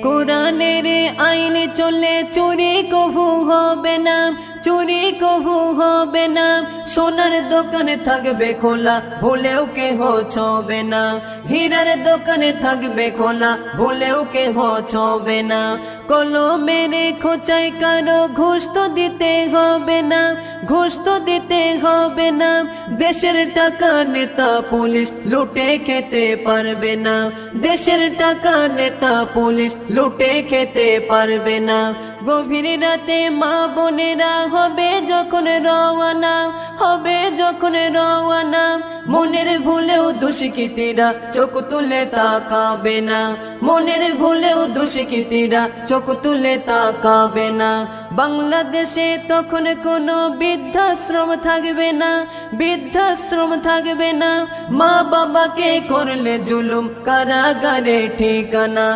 কোরআনের আইন চলে চুরি কভু হবে না, চুরি কভু হবে না। সোনার দোকানে থাকবে খোলা, ভুলেও কেহ ছবে না। হীরার দোকানে থাকবে খোলা, ভুলেও কেহ ছবে না। কলমের খোঁচাই কারো ঘুষ তো দিতে হবে না, ঘুষ তো দিতে হবে না। দেশের টাকা নেতা পুলিশ লুটে খেতে পারবে না, দেশের টাকা নেতা পুলিশ লুটে খেতে পারবে না। গভীর রাতে মা বোনেরা হবে যখন রওয়ানা, হবে যখন রওয়ানা। মনের ভুলেও দুষ্কৃতীরা চোখ তুলে তাকাবে না, মনের ভুলেও দুষ্কৃতীরা চোখ তুলে তাকাবে না। বাংলাদেশে তখন কোনো বৃদ্ধাশ্রম থাকবে না, বৃদ্ধাশ্রম থাকবে না। মা বাবাকে করলে জুলুম কারাগারে ঠিকানা।